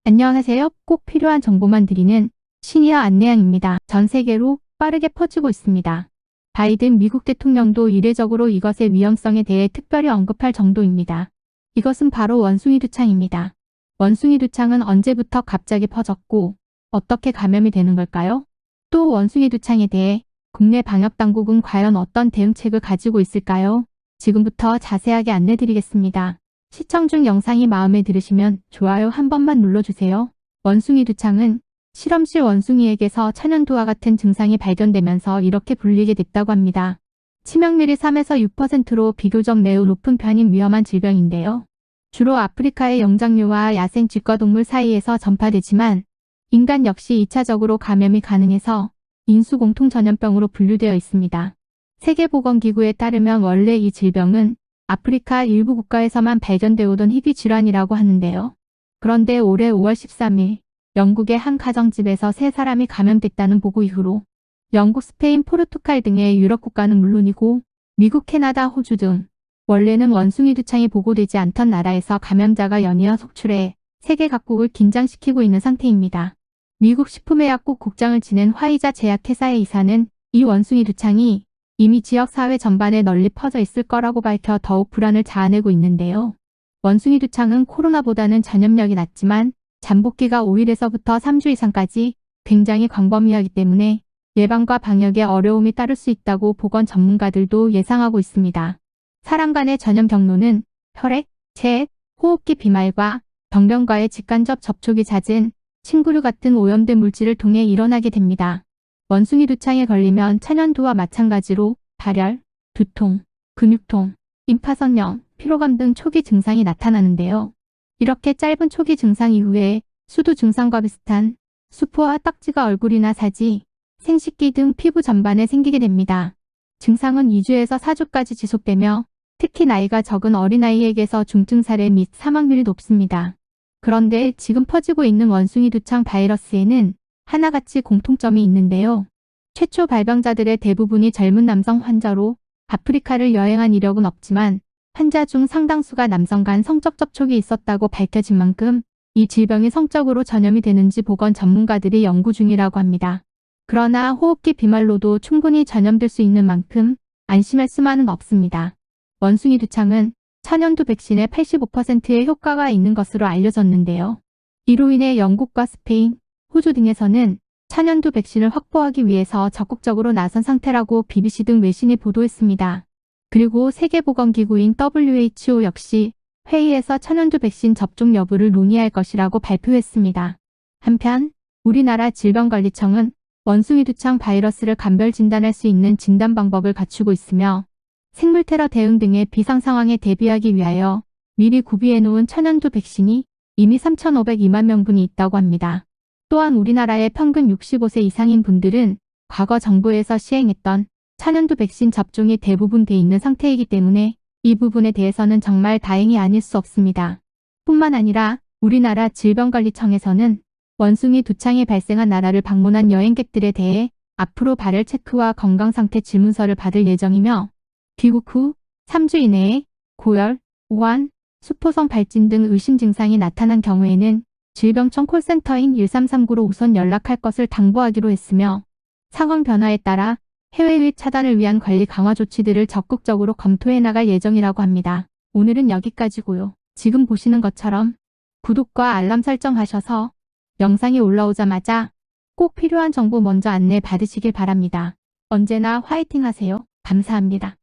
안녕하세요. 꼭 필요한 정보만 드리는 시니어 안내양입니다. 전 세계로 빠르게 퍼지고 있습니다. 바이든 미국 대통령도 이례적으로 이것의 위험성에 대해 특별히 언급할 정도입니다. 이것은 바로 원숭이 두창입니다. 원숭이 두창은 언제부터 갑자기 퍼졌고 어떻게 감염이 되는 걸까요? 또 원숭이 두창에 대해 국내 방역당국은 과연 어떤 대응책을 가지고 있을까요? 지금부터 자세하게 안내드리겠습니다. 시청 중 영상이 마음에 들으시면 좋아요 한 번만 눌러주세요. 원숭이 두창은 실험실 원숭이에게서 천연두와 같은 증상이 발견되면서 이렇게 불리게 됐다고 합니다. 치명률이 3에서 6%로 비교적 매우 높은 편인 위험한 질병인데요. 주로 아프리카의 영장류와 야생 직과동물 사이에서 전파되지만 인간 역시 2차적으로 감염이 가능해서 인수공통전염병으로 분류되어 있습니다. 세계보건기구에 따르면 원래 이 질병은 아프리카 일부 국가에서만 발견되어 오던 희귀 질환이라고 하는데요. 그런데 올해 5월 13일 영국의 한 가정집에서 3사람이 감염됐다는 보고 이후로 영국, 스페인, 포르투갈 등의 유럽 국가는 물론이고 미국, 캐나다, 호주 등 원래는 원숭이 두창이 보고되지 않던 나라에서 감염자가 연이어 속출해 세계 각국을 긴장시키고 있는 상태입니다. 미국 식품의약국 국장을 지낸 화이자 제약회사의 이사는 이 원숭이 두창이 이미 지역사회 전반에 널리 퍼져 있을 거라고 밝혀 더욱 불안을 자아내고 있는데요. 원숭이 두창은 코로나보다는 전염력이 낮지만 잠복기가 5일에서부터 3주 이상까지 굉장히 광범위하기 때문에 예방과 방역에 어려움이 따를 수 있다고 보건 전문가들도 예상하고 있습니다. 사람 간의 전염 경로는 혈액, 체액, 호흡기 비말과 병변과의 직간접 접촉이 잦은 침구류 같은 오염된 물질을 통해 일어나게 됩니다. 원숭이 두창에 걸리면 천연두와 마찬가지로 발열, 두통, 근육통, 임파선염, 피로감 등 초기 증상이 나타나는데요. 이렇게 짧은 초기 증상 이후에 수두 증상과 비슷한 수포와 딱지가 얼굴이나 사지, 생식기 등 피부 전반에 생기게 됩니다. 증상은 2주에서 4주까지 지속되며 특히 나이가 적은 어린아이에게서 중증 사례 및 사망률이 높습니다. 그런데 지금 퍼지고 있는 원숭이 두창 바이러스에는 하나같이 공통점이 있는데요. 최초 발병자들의 대부분이 젊은 남성 환자로 아프리카를 여행한 이력은 없지만 환자 중 상당수가 남성 간 성적 접촉이 있었다고 밝혀진 만큼 이 질병이 성적으로 전염이 되는지 보건 전문가들이 연구 중이라고 합니다. 그러나 호흡기 비말로도 충분히 전염될 수 있는 만큼 안심할 수만은 없습니다. 원숭이 두창은 천연두 백신의 85%의 효과가 있는 것으로 알려졌는데요. 이로 인해 영국과 스페인, 호주 등에서는 천연두 백신을 확보하기 위해서 적극적으로 나선 상태라고 BBC 등 외신이 보도했습니다. 그리고 세계보건기구인 WHO 역시 회의에서 천연두 백신 접종 여부를 논의할 것이라고 발표했습니다. 한편 우리나라 질병관리청은 원숭이 두창 바이러스를 감별 진단할 수 있는 진단 방법을 갖추고 있으며 생물테러 대응 등의 비상 상황에 대비하기 위하여 미리 구비해 놓은 천연두 백신이 이미 3,502만 명분이 있다고 합니다. 또한 우리나라의 평균 65세 이상인 분들은 과거 정부에서 시행했던 천연두 백신 접종이 대부분 돼 있는 상태이기 때문에 이 부분에 대해서는 정말 다행이 아닐 수 없습니다. 뿐만 아니라 우리나라 질병관리청에서는 원숭이 두창이 발생한 나라를 방문한 여행객들에 대해 앞으로 발열 체크와 건강상태 질문서를 받을 예정이며 귀국 후 3주 이내에 고열, 오한, 수포성 발진 등 의심 증상이 나타난 경우에는 질병청 콜센터인 1339로 우선 연락할 것을 당부하기로 했으며 상황 변화에 따라 해외 유입 차단을 위한 관리 강화 조치들을 적극적으로 검토해 나갈 예정이라고 합니다. 오늘은 여기까지고요. 지금 보시는 것처럼 구독과 알람 설정하셔서 영상이 올라오자마자 꼭 필요한 정보 먼저 안내 받으시길 바랍니다. 언제나 화이팅 하세요. 감사합니다.